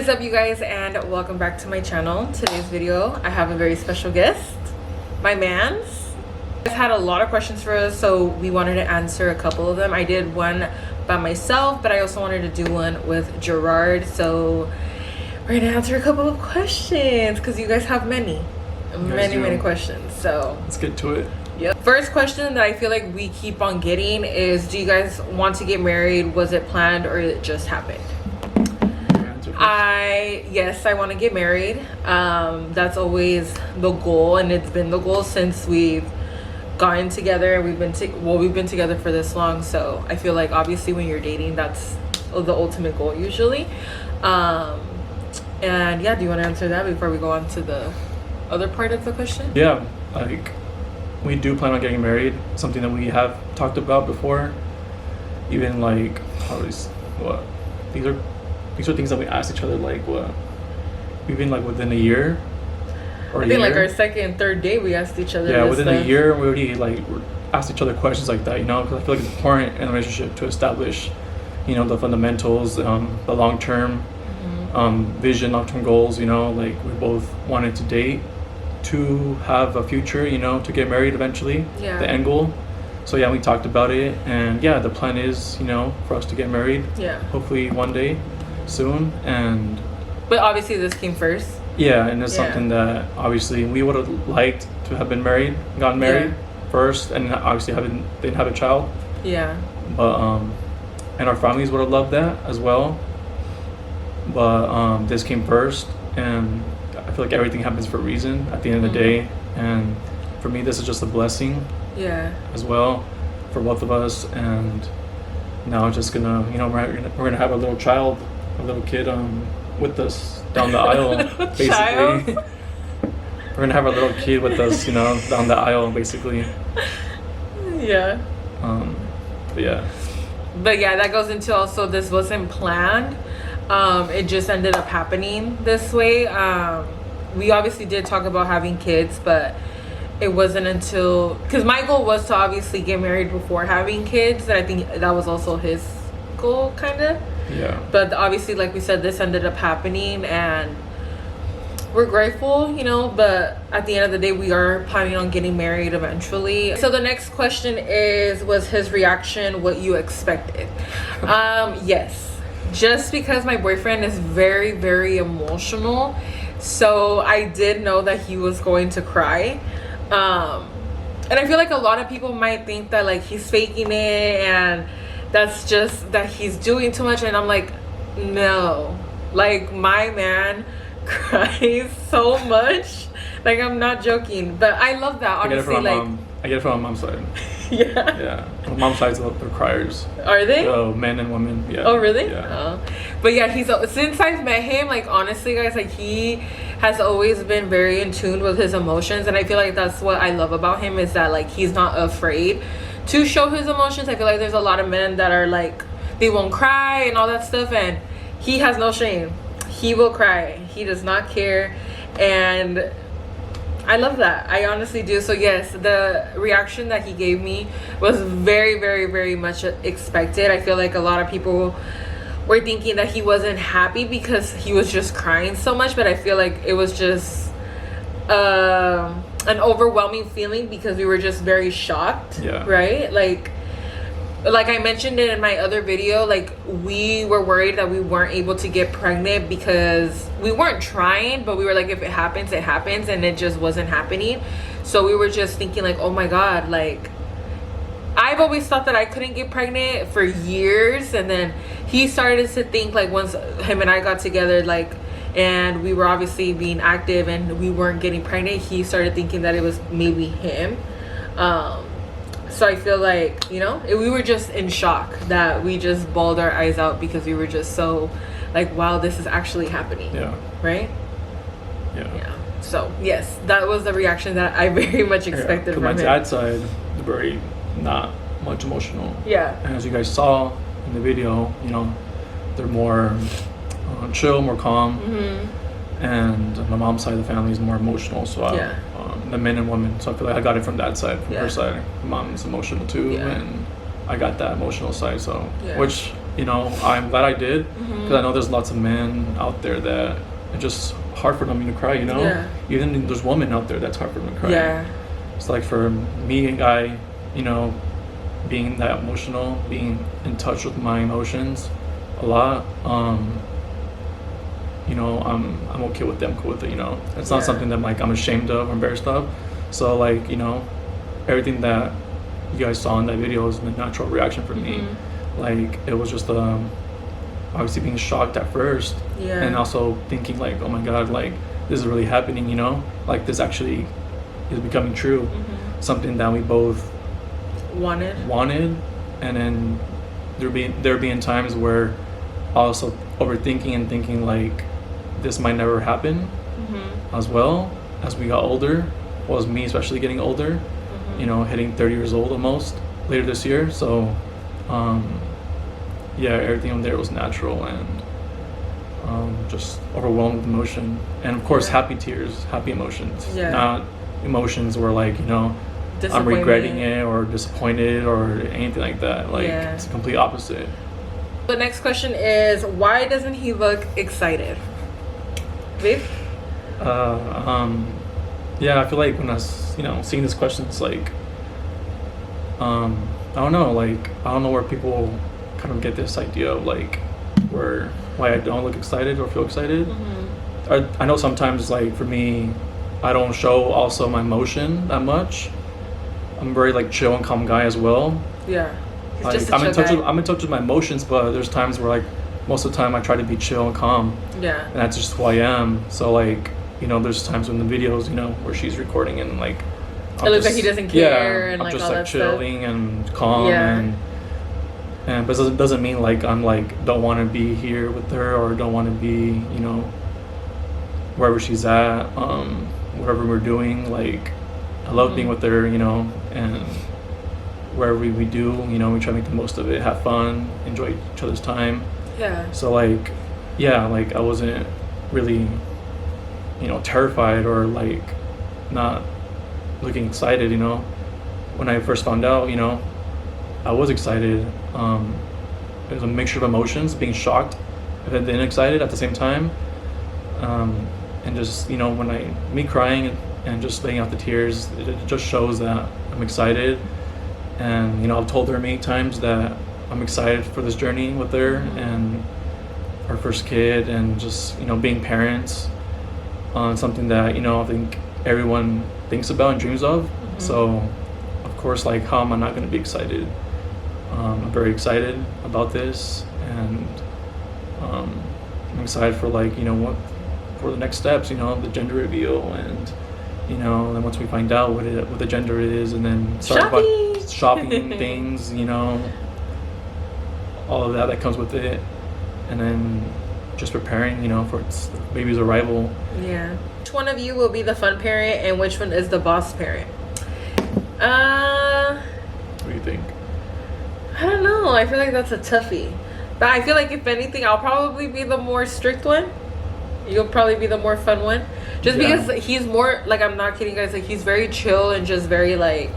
What is up, you guys, and welcome back to my channel. Today's video I have a very special guest, my mans. I've had a lot of questions for us, so we wanted to answer a couple of them. I did one by myself, but I also wanted to do one with Gerard, so we're gonna answer a couple of questions because you guys have many questions. So let's get to it. Yep. First question that I feel like we keep on getting is, do you guys want to get married? Was it planned or it just happened? Yes, I want to get married. That's always the goal, and it's been the goal since we've gotten together. We've been together for this long, so I feel like obviously when you're dating, that's the ultimate goal usually. And yeah, do you want to answer that before we go on to the other part of the question? Yeah, like we do plan on getting married, something that we have talked about before. Even like these are things that we asked each other, like what, even like within a year or I think like our second, third date we asked each other. Yeah, within a year we already like asked each other questions like that, you know, because I feel like it's important in a relationship to establish, you know, the fundamentals, the long-term vision, long-term goals, you know, like we both wanted to date, to have a future, you know, to get married eventually, the end goal. So yeah, we talked about it, and yeah, the plan is, you know, for us to get married, hopefully one day soon. But obviously this came first. Yeah, and it's something that obviously we would have liked to have been gotten married first, and obviously didn't have a child. Yeah. But and our families would have loved that as well. But this came first, and I feel like everything happens for a reason at the end of the day. And for me, this is just a blessing. Yeah. As well, for both of us, and now just gonna, you know, we're gonna have a little child, a little kid with us down the aisle, basically. We're gonna have our little kid with us, you know, down the aisle, basically. Yeah. But yeah, that goes into also, this wasn't planned. It just ended up happening this way. We obviously did talk about having kids, but it wasn't until, because my goal was to obviously get married before having kids, and I think that was also his goal, kind of. Yeah. But obviously, like we said, this ended up happening, and we're grateful, you know, but at the end of the day, we are planning on getting married eventually. So the next question is, was his reaction what you expected? Yes. Just because my boyfriend is very, very emotional, so I did know that he was going to cry. And I feel like a lot of people might think that like he's faking it, and that's just that he's doing too much, and I'm like, no, like my man cries so much, like I'm not joking, but I love that, honestly. I get it from my mom's side. Yeah, my mom's side's they're criers. Are they? Men and women. Yeah. Oh really? Yeah. But yeah, since I've met him, like honestly guys, like he has always been very in tune with his emotions, and I feel like that's what I love about him, is that like he's not afraid to show his emotions. I feel like there's a lot of men that are like, they won't cry and all that stuff, and he has no shame. He will cry. He does not care, and I love that. I honestly do. So yes, the reaction that he gave me was very, very, very much expected. I feel like a lot of people were thinking that he wasn't happy because he was just crying so much, but I feel like it was just an overwhelming feeling because we were just very shocked. Yeah. Right? Like I mentioned it in my other video, like we were worried that we weren't able to get pregnant because we weren't trying, but we were like, if it happens, it happens, and it just wasn't happening. So we were just thinking like, oh my God, like I've always thought that I couldn't get pregnant for years, and then he started to think, like once him and I got together, like, and we were obviously being active and we weren't getting pregnant, he started thinking that it was maybe him. So I feel like, you know, we were just in shock that we just bawled our eyes out because we were just so like, wow, this is actually happening. Yeah. Right? Yeah. So yes, that was the reaction that I very much expected from him. My dad's side, they're very not much emotional. Yeah. And as you guys saw in the video, you know, they're more chill, more calm. And my mom's side of the family is more emotional, so the men and women, so I feel like I got it from that side, from her side. My mom's emotional too, and I got that emotional side, so which you know, I'm glad I did, because I know there's lots of men out there that it's just hard for them to cry, you know. Yeah. Even there's women out there that's hard for them to cry. Yeah. It's like for me, a guy, you know, being that emotional, being in touch with my emotions a lot, you know, I'm okay with them, cool with it, you know. It's not something that like I'm ashamed of or embarrassed of. So like, you know, everything that you guys saw in that video was a natural reaction for me. Like it was just obviously being shocked at first, and also thinking like, oh my god, like this is really happening, you know, like this actually is becoming true. Something that we both wanted, and then there being times where also overthinking and thinking like this might never happen, as well as we got older. Was me especially getting older, you know, hitting 30 years old almost later this year. So yeah, everything on there was natural and just overwhelmed with emotion, and of course happy tears, happy emotions, not emotions where like, you know, I'm regretting it or disappointed or anything like that. Like it's the complete opposite. The next question is, why doesn't he look excited? Babe? Yeah, I feel like when I was, you know, seeing this question, it's like, I don't know, like, I don't know where people kind of get this idea of like, why I don't look excited or feel excited. I know sometimes, like, for me, I don't show also my emotion that much. I'm a very like chill and calm guy as well. Yeah. Like, I'm in touch with my emotions, but there's times where like most of the time I try to be chill and calm. Yeah. And that's just who I am. So like, you know, there's times in the videos, you know, where she's recording and like it looks like he doesn't care, and I'm like just all like that chilling stuff. and calm, and but it doesn't mean like I'm like don't want to be here with her or don't want to be, you know, wherever she's at, whatever we're doing. Like I love being with her, you know, and wherever we do, you know, we try to make the most of it, have fun, enjoy each other's time. Yeah. So like, yeah, like I wasn't really, you know, terrified or like not looking excited, you know. When I first found out, you know, I was excited. It was a mixture of emotions, being shocked and then excited at the same time. And just, you know, me crying and just letting out the tears, it just shows that I'm excited. And, you know, I've told her many times that I'm excited for this journey with her and our first kid, and just, you know, being parents, something that, you know, I think everyone thinks about and dreams of. So, of course, like, how am I not going to be excited? I'm very excited about this, and I'm excited for, like, you know, what for the next steps, you know, the gender reveal, and, you know, then once we find out what the gender is, and then start about shopping things, you know, all of that comes with it, and then just preparing, you know, for its baby's arrival. Yeah. Which one of you will be the fun parent, and which one is the boss parent? What do you think? I don't know. I feel like that's a toughie. But I feel like if anything, I'll probably be the more strict one. You'll probably be the more fun one. Just because he's more, like, I'm not kidding, guys. Like, he's very chill and just very, like,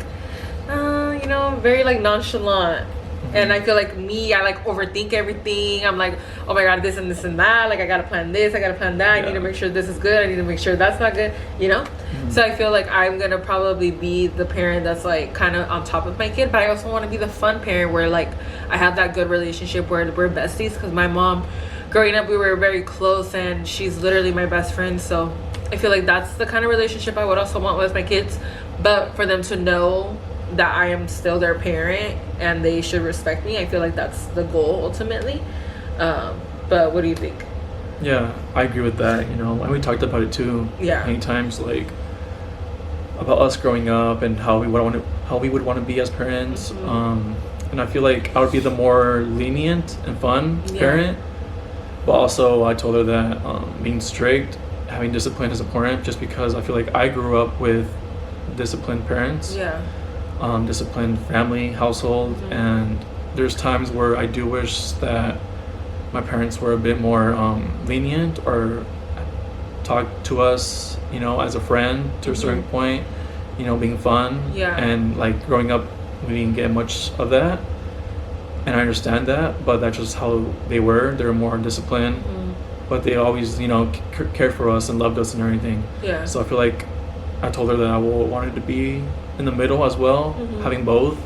you know, very, like, nonchalant. And I feel like me, I like overthink everything. I'm like, oh my god, this and this and that. Like, I gotta plan this, I gotta plan that. I need to make sure this is good. I need to make sure that's not good, you know? So I feel like I'm gonna probably be the parent that's like kind of on top of my kid. But I also want to be the fun parent where like I have that good relationship where we're besties. Because my mom, growing up, we were very close, and she's literally my best friend. So I feel like that's the kind of relationship I would also want with my kids. But for them to know that I am still their parent and they should respect me, I feel like that's the goal ultimately. But what do you think? Yeah, I agree with that, you know, and we talked about it too many times, like about us growing up and how we would want to be as parents. And I feel like I would be the more lenient and fun parent, but also I told her that being strict, having discipline is important, just because I feel like I grew up with disciplined parents, disciplined family, household, and there's times where I do wish that my parents were a bit more lenient or talk to us, you know, as a friend to a certain point, you know, being fun. And like growing up, we didn't get much of that. and I understand that, but that's just how they were. They were more disciplined, but they always, you know, cared for us and loved us and everything. Yeah. So I feel like I told her that I wanted to be in the middle as well, having both.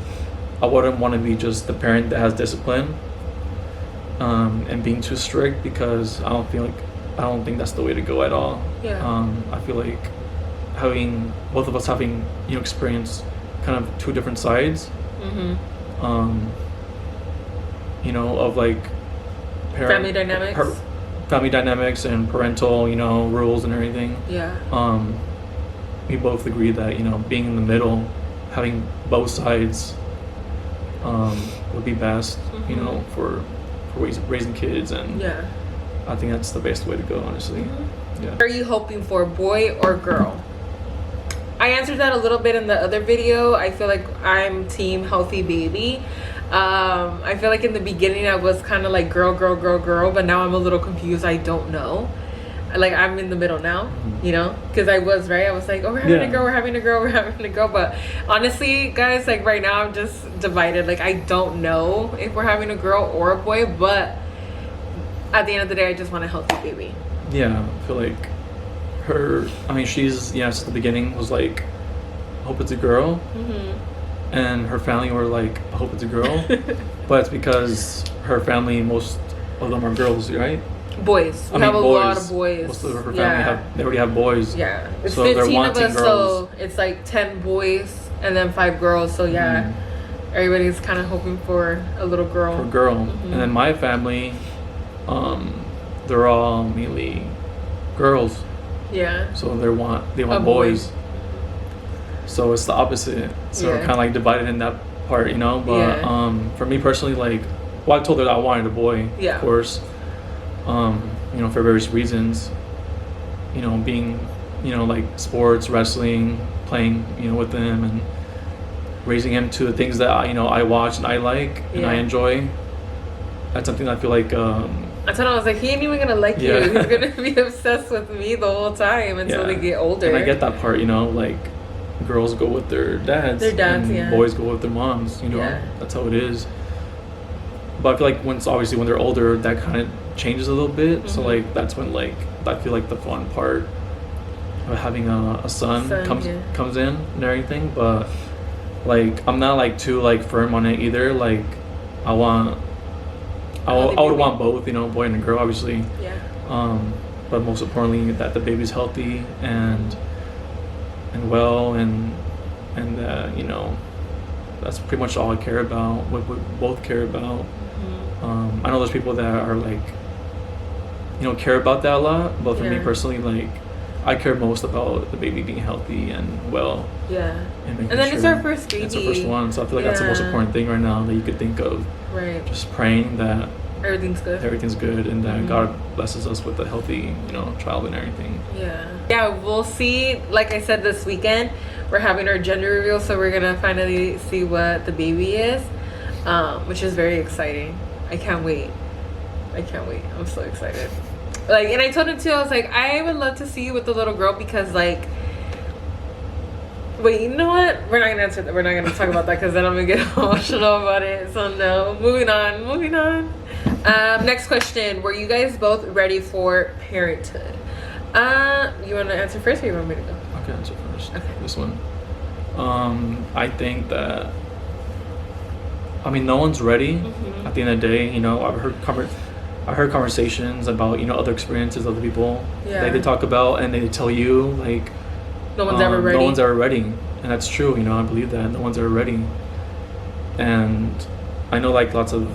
I wouldn't want to be just the parent that has discipline and being too strict, because I don't think that's the way to go at all. Yeah. I feel like both of us having, you know, experienced kind of two different sides, you know, of like family dynamics and parental, you know, rules and everything. Yeah. We both agree that, you know, being in the middle, having both sides would be best, you know, for raising kids, and yeah, I think that's the best way to go, honestly. Yeah. What are you hoping for, boy or girl? I answered that a little bit in the other video. I feel like I'm team healthy baby. I feel like in the beginning I was kind of like girl, but now I'm a little confused. I don't know. Like, I'm in the middle now, you know, because I was like, oh, we're having a girl, but honestly, guys, like right now I'm just divided. Like, I don't know if we're having a girl or a boy, but at the end of the day, I just want a healthy baby. Yeah, I feel like she's, since the beginning was like, I hope it's a girl, and her family were like, I hope it's a girl, but it's because her family, most of them are girls, right? Boys. We have a lot of boys. Most of her family they already have boys. Yeah. It's so 15 of us, girls. so it's like 10 boys and then 5 girls. So yeah, everybody's kind of hoping for a little girl. For a girl. And then my family, they're all mainly girls. Yeah. So they want boys. So it's the opposite. So we're kind of like divided in that part, you know. But for me personally, like, I told her that I wanted a boy, of course. You know, for various reasons, you know, being, you know, like sports, wrestling, playing, you know, with them, and raising him to the things that I watch and I like and I enjoy. That's something I feel like I told him, I was like, he ain't even gonna like you. He's gonna be obsessed with me the whole time until they get older. And I get that part, you know, like girls go with their dads, and boys go with their moms, you know. That's how it is. But I feel like when they're older, that kind of changes a little bit. So like that's when, like, I feel like the fun part of having a son comes in and everything. But like I'm not like too like firm on it either. Like I would want both, you know, boy and a girl, obviously. But most importantly, that the baby's healthy and well, and you know, that's pretty much all I care about. What we both care about. I know there's people that are like, you know, care about that a lot, but for me personally, like, I care most about the baby being healthy and well. And then it's our first baby. It's our first one, so I feel like that's the most important thing right now that you could think of. Right. Just praying that everything's good and that God blesses us with a healthy, you know, child and everything. Yeah, we'll see. Like I said, this weekend we're having our gender reveal, so we're gonna finally see what the baby is, which is very exciting. I can't wait. I'm so excited. Like, and I told him too, I was like, I would love to see you with the little girl, because like, wait, you know what? We're not gonna answer that. We're not gonna talk about that, because then I'm gonna get emotional about it. So no, moving on. Next question: were you guys both ready for parenthood? You want to answer first, or you want me to go? I can answer first. Okay. This one. I think that, no one's ready. At the end of the day, you know, I heard conversations about, you know, other experiences other people like they talk about, and they tell you like no one's ever ready. No one's ever ready, and that's true. You know, I believe that no one's ever ready, and I know like lots of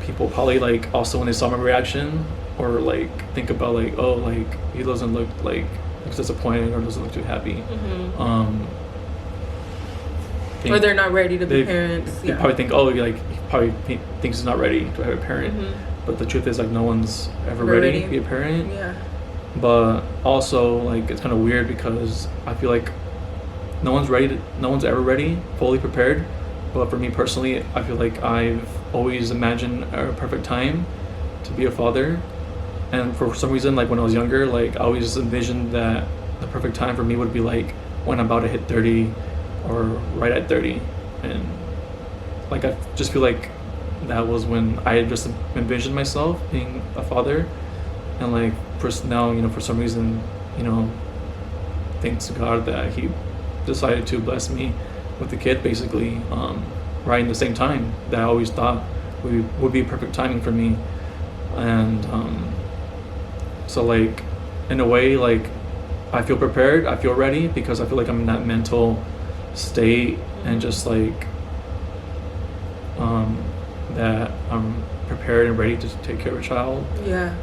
people probably like also when they saw my reaction or like think about like, oh, like he doesn't look like looks disappointed or doesn't look too happy. Or they're not ready to be parents. They probably think, oh, like he probably thinks he's not ready to have a parent. But the truth is, like, no one's ever ready to be a parent. But also, like, it's kind of weird because I feel like no one's ever ready, fully prepared. But for me personally, I feel like I've always imagined a perfect time to be a father. And for some reason, like when I was younger, like I always envisioned that the perfect time for me would be like when I'm about to hit 30 or right at 30. And like I just feel like that was when I had just envisioned myself being a father, and like now, you know, for some reason, you know, thanks to God that He decided to bless me with the kid, basically, right in the same time that I always thought would be perfect timing for me. And so like in a way, like I feel prepared, I feel ready, because I feel like I'm in that mental state, and just like that I'm prepared and ready to take care of a child. Yeah.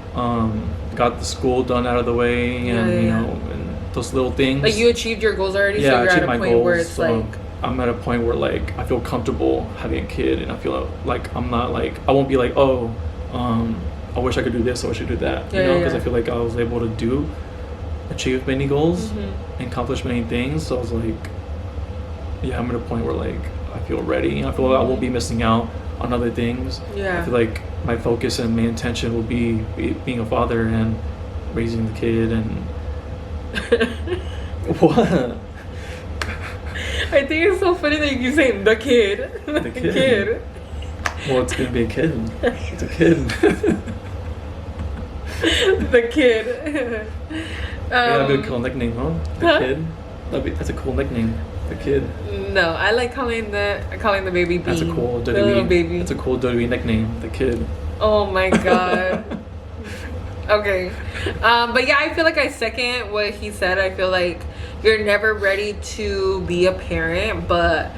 Got the school done out of the way, and you know, and those little things. Like you achieved your goals already, yeah, so you're I at achieved a my point goals, where it's so like I'm at a point where like I feel comfortable having a kid, and I feel like I'm not like, I won't be like, oh, I wish I could do this, I wish I could do that, you know, because I feel like I was able to achieve many goals and accomplish many things. So I was like, yeah, I'm at a point where like I feel ready. I feel like I won't be missing out on other things. Yeah. I feel like my focus and main intention will be being a father and raising the kid. And what? I think it's so funny that you say the kid. The kid. Well, it's gonna be a kid. It's a kid. The kid. Yeah, that'd be a cool nickname, huh? The kid. That's a cool nickname. The kid. No, I like calling the baby Bean. That's a cool the little baby. That's a cool WWE nickname. The kid. Oh my god. Okay. But yeah, I feel like I second what he said. I feel like you're never ready to be a parent, but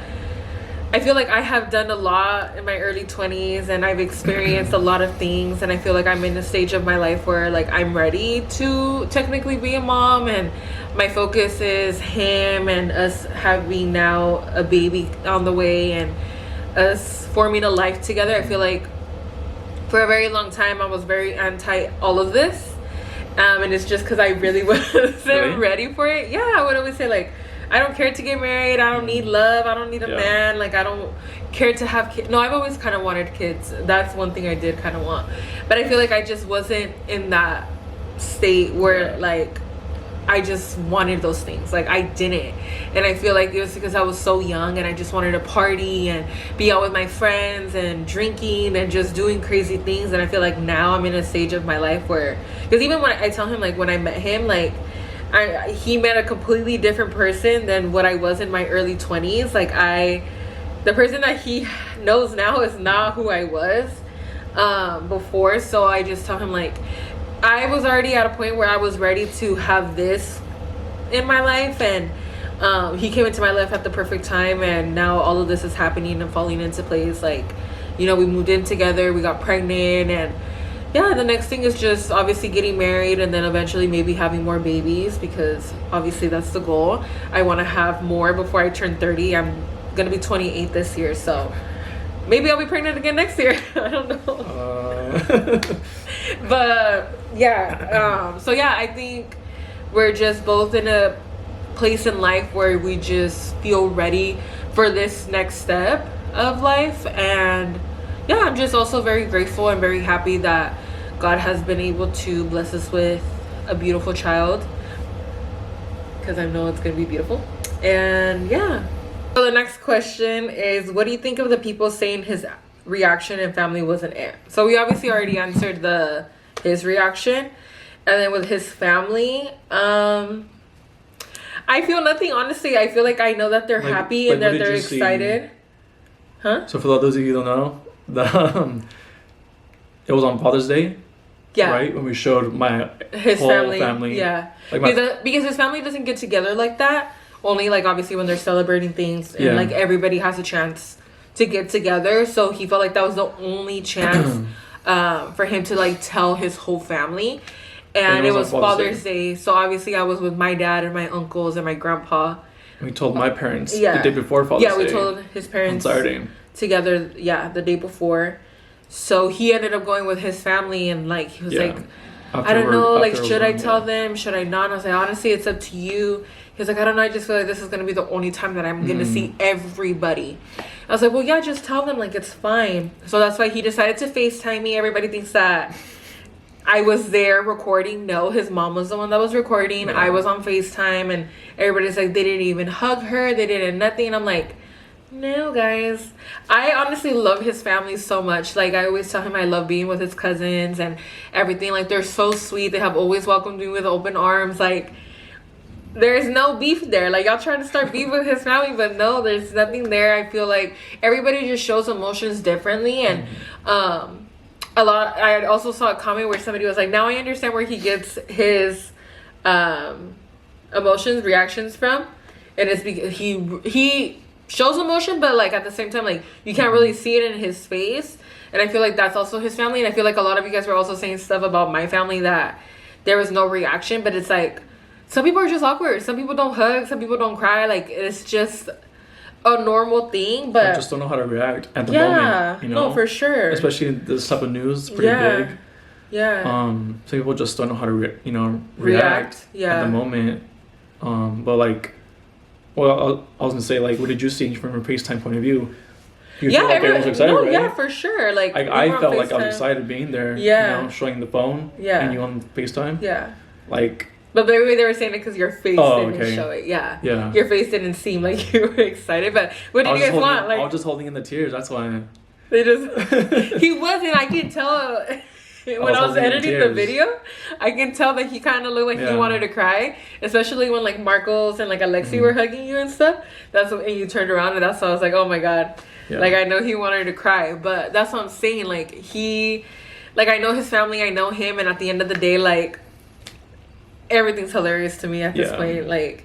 I feel like I have done a lot in my early 20s, and I've experienced a lot of things, and I feel like I'm in a stage of my life where like I'm ready to technically be a mom, and my focus is him and us having now a baby on the way and us forming a life together. I feel like for a very long time I was very anti all of this, and it's just because I really wasn't ready for it. Yeah, I would always say like, I don't care to get married, I don't need love, I don't need a man, like I don't care to have kids. No, I've always kind of wanted kids. That's one thing I did kind of want, but I feel like I just wasn't in that state where like I just wanted those things. Like I didn't, and I feel like it was because I was so young and I just wanted to party and be out with my friends and drinking and just doing crazy things. And I feel like now I'm in a stage of my life where, because even when I tell him like when I met him, like he met a completely different person than what I was in my early 20s. Like the person that he knows now is not who I was before. So I just tell him like, I was already at a point where I was ready to have this in my life, and he came into my life at the perfect time, and now all of this is happening and falling into place. Like, you know, we moved in together, we got pregnant, and yeah, the next thing is just obviously getting married, and then eventually maybe having more babies, because obviously that's the goal. I want to have more before I turn 30. I'm gonna be 28 this year, so maybe I'll be pregnant again next year. I don't know. But yeah, so yeah, I think we're just both in a place in life where we just feel ready for this next step of life. And yeah, I'm just also very grateful and very happy that God has been able to bless us with a beautiful child, because I know it's gonna be beautiful. And yeah, so the next question is, what do you think of the people saying his reaction and family wasn't it? So we obviously already answered his reaction, and then with his family, I feel nothing, honestly. I feel like I know that they're happy and that they're excited. Huh? So for those of you who don't know, it was on Father's Day. Yeah. Right? When we showed his whole family. Yeah. Like because his family doesn't get together like that. Only like obviously when they're celebrating things, and like everybody has a chance to get together. So he felt like that was the only chance for him to like tell his whole family. And it was Father's Day. So obviously I was with my dad and my uncles and my grandpa. We told my parents the day before Father's Day. Yeah, we told his parents on Saturday together, the day before. So he ended up going with his family, and like he was like, I don't know, like should I tell them, should I not? And I was like, honestly, it's up to you. He was like, I don't know, I just feel like this is gonna be the only time that I'm gonna see everybody. I was like, well, yeah, just tell them, like it's fine. So that's why he decided to FaceTime me. Everybody thinks that I was there recording. No, his mom was the one that was recording. I was on FaceTime, and everybody's like, they didn't even hug her, they didn't nothing. And I'm like, No, guys. I honestly love his family so much. Like, I always tell him I love being with his cousins and everything. Like, they're so sweet. They have always welcomed me with open arms. Like, there's no beef there. Like, y'all trying to start beef with his family, but no, there's nothing there. I feel like everybody just shows emotions differently. And I also saw a comment where somebody was like, now I understand where he gets his emotions, reactions from. And it's because he shows emotion, but like at the same time, like you can't really see it in his face. And I feel like that's also his family. And I feel like a lot of you guys were also saying stuff about my family that there was no reaction, but it's like some people are just awkward. Some people don't hug, some people don't cry. Like, it's just a normal thing, but I just don't know how to react at the moment, you know? No, for sure. Especially this type of news, pretty big. Yeah. Some people just don't know how to react at the moment. But like, well, I was gonna say, like, what did you see from a FaceTime point of view? You feel like everyone was excited, right? Yeah, for sure. Like I felt like I was excited being there. Yeah. You know, showing the phone. Yeah. And you on FaceTime. Yeah. Like. But maybe they were saying it because your face didn't show it. Yeah. Yeah. Your face didn't seem like you were excited. But what did you guys want? Like, I was just holding in the tears. That's why. They just. He wasn't. I could tell. When I was editing the video, I can tell that he kind of looked like he wanted to cry, especially when like Marcos and like Alexi were hugging you and stuff. That's when you turned around, and that's why I was like, oh my god, like I know he wanted to cry. But that's what I'm saying. Like I know his family, I know him, and at the end of the day, like everything's hilarious to me at this point. Like,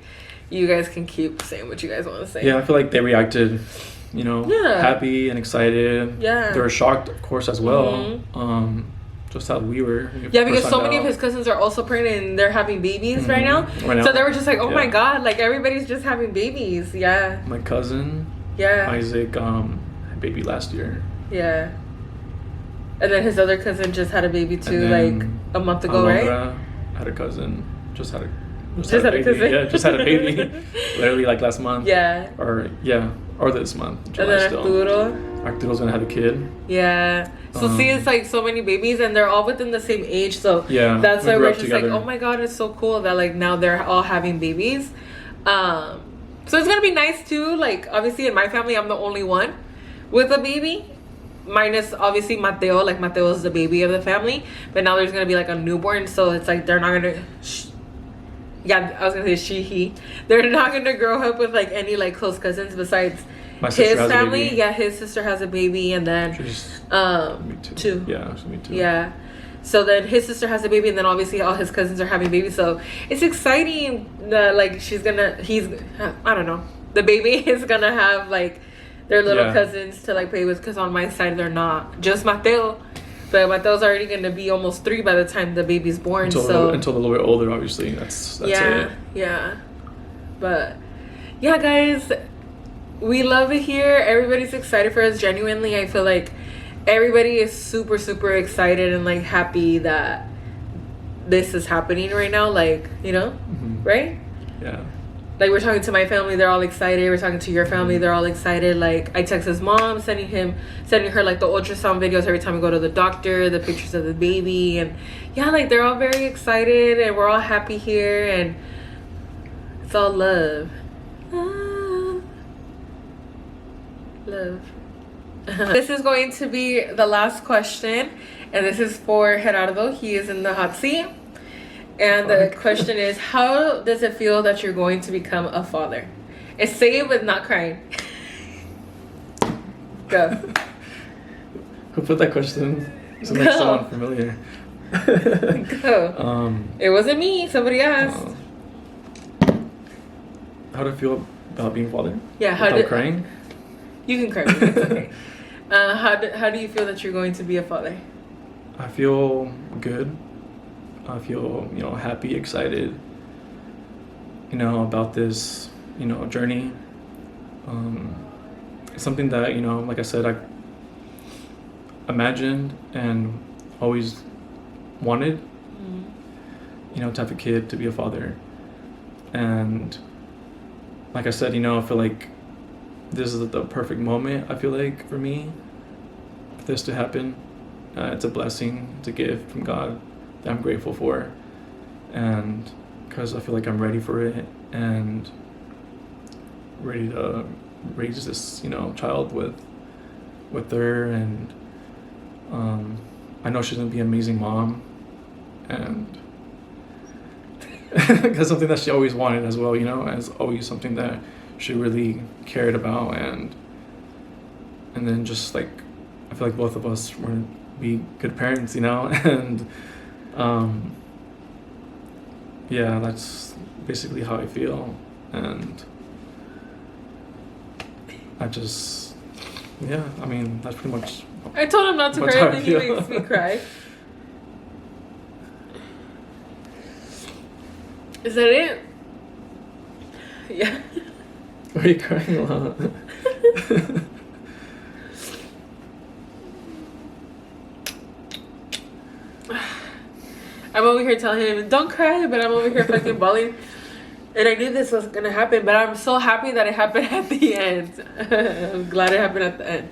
you guys can keep saying what you guys want to say. Yeah, I feel like they reacted, happy and excited. Yeah, they were shocked, of course, as well. Just how we were. Yeah, because so many of his cousins are also pregnant and they're having babies right now. So they were just like, oh my god, like everybody's just having babies. Yeah. My cousin, Isaac, had a baby last year. Yeah. And then his other cousin just had a baby too, like a month ago, right? Had a cousin, just had a cousin. Yeah, just had a baby. Literally like last month. Yeah. Or this month. July. And then Arturo's gonna have a kid. Yeah. So see, it's like so many babies and they're all within the same age. So that's why we're just together. Like, oh my god, it's so cool that like now they're all having babies. So it's gonna be nice too. Like, obviously in my family, I'm the only one with a baby. Minus obviously Mateo. Like, Mateo is the baby of the family. But now there's gonna be like a newborn. So it's like they're not gonna I was gonna say he. They're not gonna grow up with like any like close cousins besides his family. Yeah, his sister has a baby, and then me too. Yeah, me too. Yeah. So then his sister has a baby, and then obviously all his cousins are having babies. So it's exciting that like I don't know. The baby is gonna have like their little cousins to like play with, because on my side they're not. Just Mateo. But Mateo's already going to be almost 3 by the time the baby's born. Until they're a little bit older, obviously. That's it. Yeah. But yeah, guys, we love it here. Everybody's excited for us. Genuinely, I feel like everybody is super, super excited and like happy that this is happening right now. Like, right? Yeah. Like, we're talking to my family, they're all excited. We're talking to your family, they're all excited. Like, I text his mom, sending her like the ultrasound videos every time we go to the doctor, the pictures of the baby, and yeah, like they're all very excited and we're all happy here, and it's all love. Love. This is going to be the last question, and this is for Gerardo. He is in the hot seat. And the question is, how does it feel that you're going to become a father? And say it with not crying. Go. Who put that question? It's like someone familiar. Go. It wasn't me. Somebody asked. How do I feel about being a father? Yeah. Without crying? You can cry. It's okay. How do you feel that you're going to be a father? I feel good. I feel, happy, excited, about this, journey. It's something that, like I said, I imagined and always wanted, to have a kid, to be a father. And like I said, I feel like this is the perfect moment, I feel like, for me, for this to happen. It's a blessing, it's a gift from God that I'm grateful for, and because I feel like I'm ready for it and ready to raise this, you know, child with her, and I know she's gonna be an amazing mom, and because something that she always wanted as well, you know, as always something that she really cared about, and then just like I feel like both of us were gonna be good parents, you know, and yeah, that's basically how I feel, and I just, yeah, I mean, that's pretty much. I told him not to What's cry, how and I then he feel. makes me cry. Is that it? Yeah. Why are you crying a lot? I'm over here telling him, don't cry, but I'm over here fucking bawling. And I knew this was gonna happen, but I'm so happy that it happened at the end. I'm glad it happened at the end.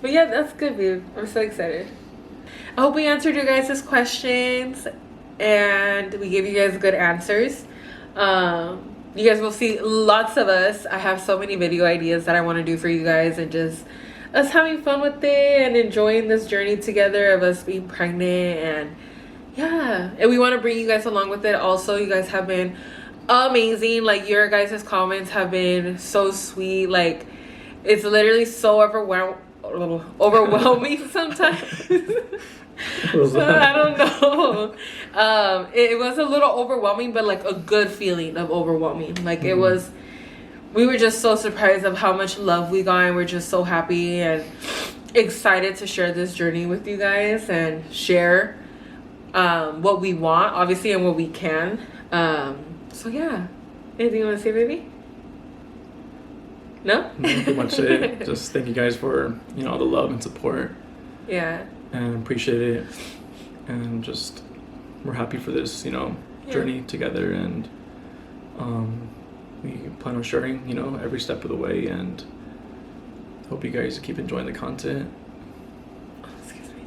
But yeah, that's good, babe. I'm so excited. I hope we answered your guys' questions and we gave you guys good answers. You guys will see lots of us. I have so many video ideas that I want to do for you guys, and just us having fun with it and enjoying this journey together of us being pregnant. And yeah, and we want to bring you guys along with it. Also, you guys have been amazing. Like, your guys' comments have been so sweet. Like, it's literally so overwhelming sometimes. I don't know. It was a little overwhelming, but like a good feeling of overwhelming. Like, it was, we were just so surprised of how much love we got, and we're just so happy and excited to share this journey with you guys and share what we want, obviously, and what we can. So yeah, anything you want to say, baby? No? Pretty much it. Just thank you guys for, you know, all the love and support. Yeah. And appreciate it. And just, we're happy for this, you know, journey together. And we plan on sharing, you know, every step of the way. And hope you guys keep enjoying the content. Oh, excuse me.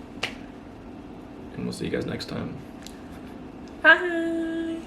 And we'll see you guys next time. Bye.